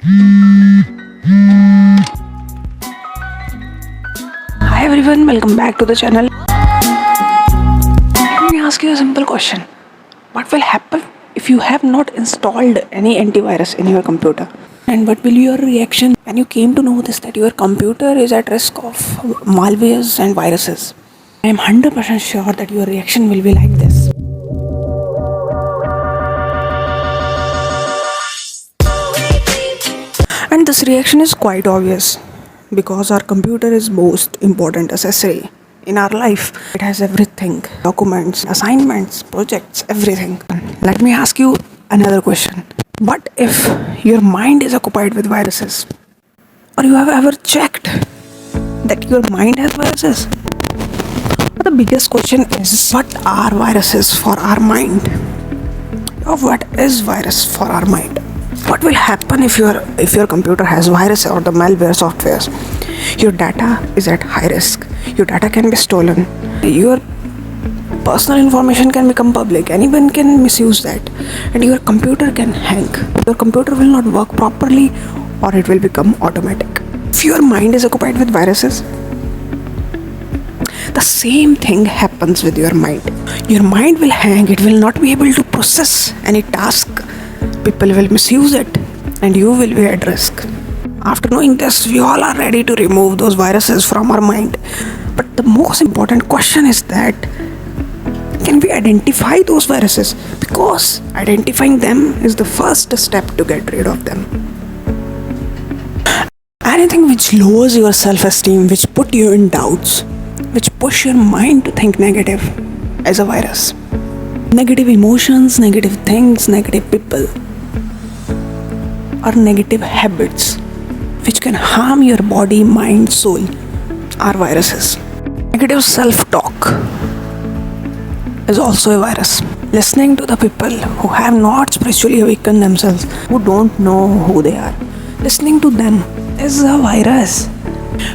Hi everyone, welcome back to the channel. Let me ask you a simple question. What will happen if you have not installed any antivirus in your computer? And what will your reaction when you came to know this that your computer is at risk of malwares and viruses? I am 100% sure that your reaction will be like this. And this reaction is quite obvious because our computer is most important accessory in our life. It has everything: documents, assignments, projects, everything. Let me ask you another question. What if your mind is occupied with viruses? Or you have ever checked that your mind has viruses? But the biggest question is, what are viruses for our mind? Or what is virus for our mind? What will happen if your computer has virus or the malware softwares? Your data is at high risk. Your data can be stolen. Your personal information can become public. Anyone can misuse that, and your computer can hang. Your computer will not work properly, or it will become automatic. If your mind is occupied with viruses, the same thing happens with your mind. Your mind will hang. It will not be able to process any task. People will misuse it, and you will be at risk. After knowing this, we all are ready to remove those viruses from our mind. But the most important question is that, can we identify those viruses? Because identifying them is the first step to get rid of them. Anything which lowers your self-esteem, which put you in doubts, which push your mind to think negative, is a virus. Negative emotions, negative things, negative people, or negative habits which can harm your body, mind, soul are viruses. Negative self-talk is also a virus. Listening to the people who have not spiritually awakened themselves, who don't know who they are, listening to them is a virus.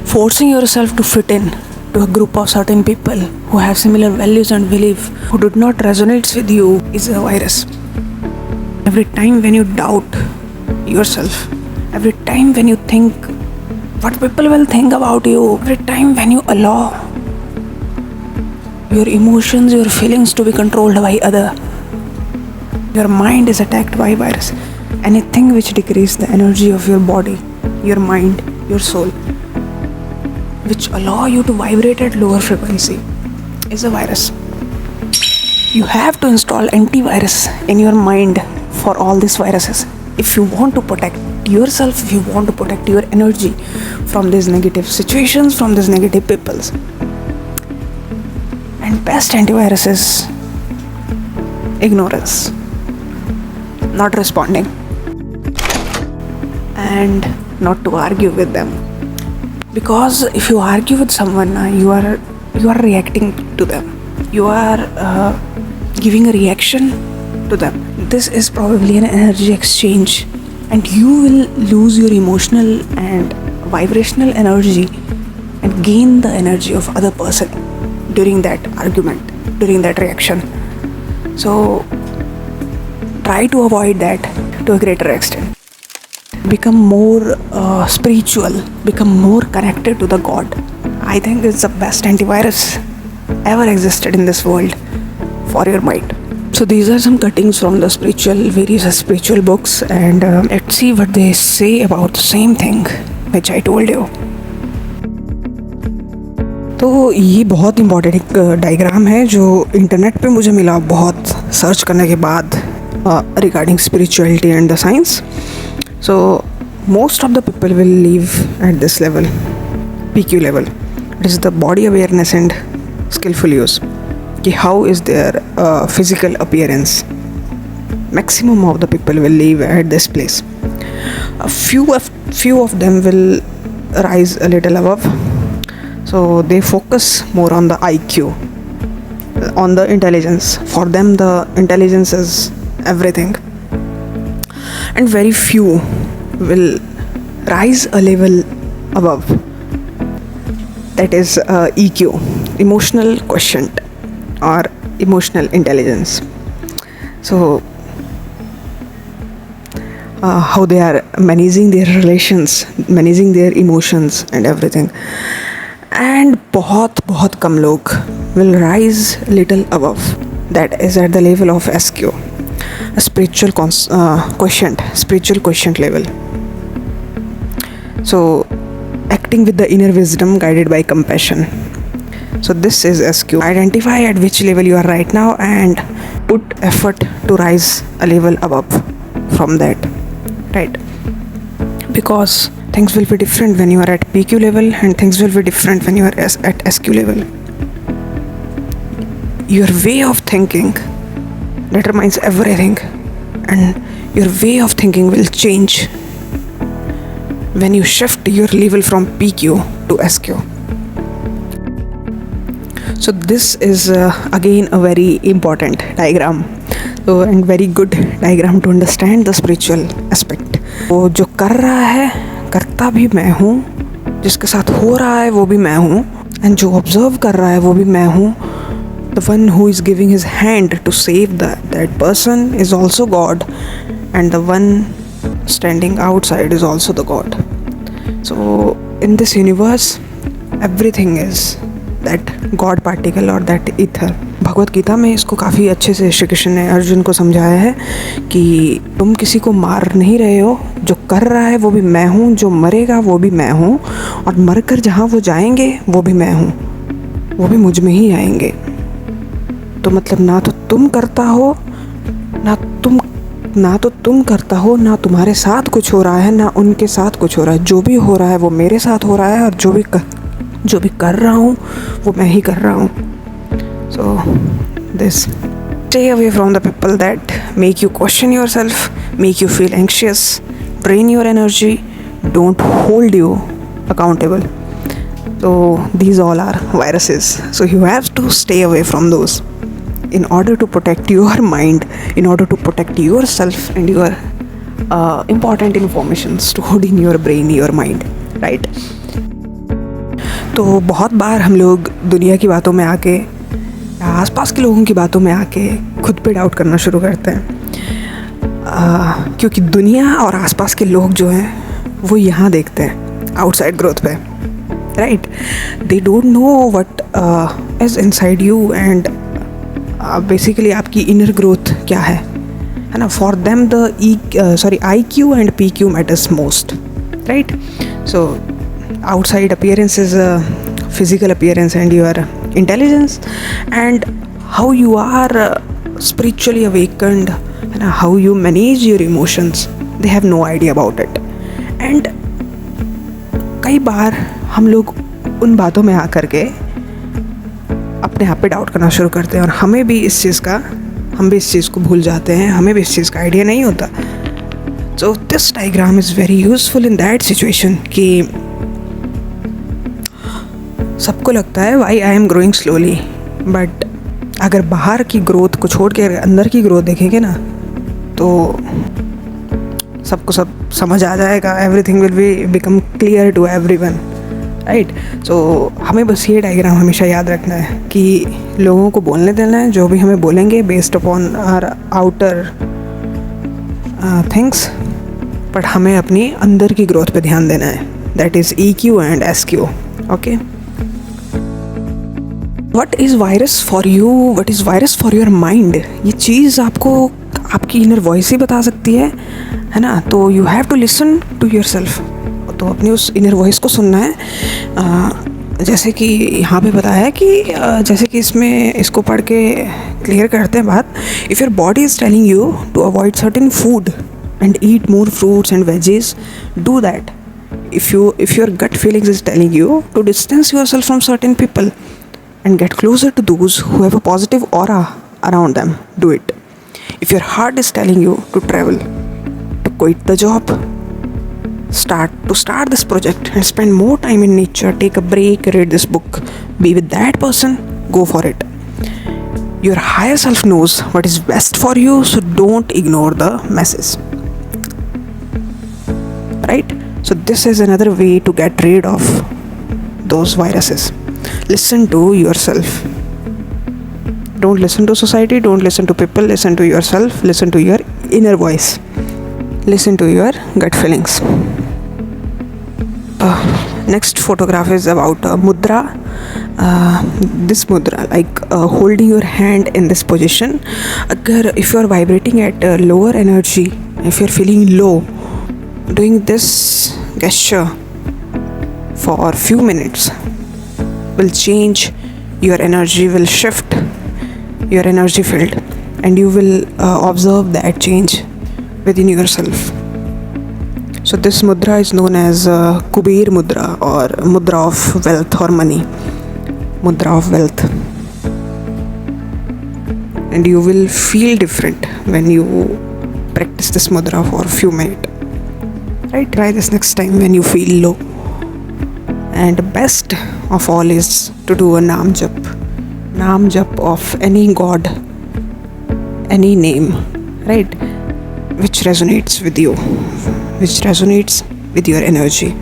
Forcing yourself to fit in to a group of certain people who have similar values and belief, who do not resonate with you, is a virus. Every time when you doubt yourself, every time when you think what people will think about you, every time when you allow your emotions, your feelings to be controlled by other, your mind is attacked by virus. Anything which decreases the energy of your body, your mind, your soul, which allow you to vibrate at lower frequency, is a virus. You have to install antivirus in your mind for all these viruses. If you want to protect yourself, if you want to protect your energy from these negative situations, from these negative peoples. And best antivirus is ignorance, not responding, and not to argue with them. Because if you argue with someone, you are reacting to them. You are giving a reaction to them. This is probably an energy exchange, and you will lose your emotional and vibrational energy and gain the energy of other person during that argument, during that reaction. So try to avoid that to a greater extent. Become more spiritual, become more connected to the God. I think it's the best antivirus ever existed in this world for your mind. So these are some cuttings from the various spiritual books, and let's see what they say about the same thing which I told you. तो ये बहुत important एक diagram है जो internet पे मुझे मिला बहुत सर्च करने के बाद regarding spirituality and the science. So most of the people will live at this level, PQ level. It is the body awareness and skillful use. How is their physical appearance? Maximum of the people will live at this place. A few of them will rise a little above. So they focus more on the IQ, on the intelligence. For them, the intelligence is everything. And very few will rise a level above. That is EQ, emotional quotient, or emotional intelligence. So how they are managing their relations, managing their emotions and everything. And बहुत कम लोग will rise little above, that is at the level of SQ, a spiritual quotient level. So acting with the inner wisdom guided by compassion. So this is SQ. Identify at which level you are right now and put effort to rise a level above from that, right? Because things will be different when you are at PQ level and things will be different when you are at SQ level. Your way of thinking determines everything, and your way of thinking will change when you shift your level from PQ to SQ. So this is again a very important diagram, and very good diagram to understand the spiritual aspect. वो जो कर रहा है करता भी मैं हूँ, जिसके साथ हो रहा है वो भी मैं हूँ, and जो ऑब्जर्व कर रहा है वो भी मैं हूँ. The one who is giving his hand to save that person is also God, and the one standing outside is also the God. So in this universe, everything is that God particle or that ether. Bhagavad Gita में इसको काफ़ी अच्छे से श्री कृष्ण ने अर्जुन को समझाया है कि तुम किसी को मार नहीं रहे हो, जो कर रहा है वो भी मैं हूँ, जो मरेगा वो भी मैं हूँ, और मरकर जहाँ वो जाएंगे वो भी मैं हूँ, वो भी मुझ में ही आएंगे. तो मतलब ना तो तुम करता हो, ना तो तुम करता हो, ना तुम्हारे साथ कुछ हो रहा है, ना उनके साथ कुछ हो रहा है. जो भी हो रहा है वो मेरे साथ हो रहा है, और जो भी कर रहा हूँ वो मैं ही कर रहा हूँ. So this, stay away from the people that make you question yourself, make you feel anxious, drain your energy, don't hold you accountable. So these all are viruses. So you have to stay away from those in order to protect your mind, in order to protect yourself and your important information stored in your brain, your mind, right? तो बहुत बार हम लोग दुनिया की बातों में आके, आसपास के लोगों की बातों में आके खुद पे डाउट करना शुरू करते हैं, क्योंकि दुनिया और आसपास के लोग जो हैं वो यहाँ देखते हैं आउटसाइड ग्रोथ पे, right? They don't know what is inside you and basically आपकी इनर ग्रोथ क्या है ना. For them the IQ and PQ matters most, right? So outside appearance is physical appearance and your intelligence, and how you are spiritually awakened and how you manage your emotions, they have no idea about it. And कई बार हम लोग उन बातों में आकर के अपने आप पे डाउट करना शुरू करते हैं, और हम भी इस चीज़ को भूल जाते हैं, हमें भी इस चीज़ का आइडिया नहीं होता. So this diagram is very useful in that situation कि सबको लगता है why I am growing slowly, but अगर बाहर की ग्रोथ को छोड़ के अंदर की ग्रोथ देखेंगे ना तो सबको सब समझ आ जाएगा. Everything will be become clear to everyone, right? So हमें बस ये डायग्राम हमेशा याद रखना है कि लोगों को बोलने देना है जो भी हमें बोलेंगे based upon our outer things, but हमें अपनी अंदर की ग्रोथ पे ध्यान देना है. That is EQ and SQ. Okay, What is virus for you? What is virus for your mind? ये चीज़ आपको आपकी इनर वॉइस ही बता सकती है ना. तो you have to listen to yourself. तो अपनी उस इनर वॉइस को सुनना है. जैसे कि यहाँ पे बताया है कि जैसे कि इसको पढ़ के क्लियर करते हैं बात. If your body is telling you to avoid certain food and eat more fruits and veggies, do that. If your gut feelings is telling you to distance yourself from certain people and get closer to those who have a positive aura around them, do it. If your heart is telling you to travel, to quit the job, start this project and spend more time in nature, take a break, read this book, be with that person, go for it. Your higher self knows what is best for you, so don't ignore the message, right? So this is another way to get rid of those viruses. Listen to yourself. Don't listen to society, don't listen to people, listen to yourself, listen to your inner voice. listen to your gut feelings. Next photograph is about mudra. This mudra, like holding your hand in this position. If you are vibrating at lower energy, if you are feeling low, doing this gesture for a few minutes will change your energy, will shift your energy field, and you will observe that change within yourself. So this mudra is known as Kuber mudra, or mudra of wealth or money, mudra of wealth. And you will feel different when you practice this mudra for a few minutes. Right? Try this next time when you feel low. And best of all is to do a Naam Jap of any god, any name, right? Which resonates with you, which resonates with your energy.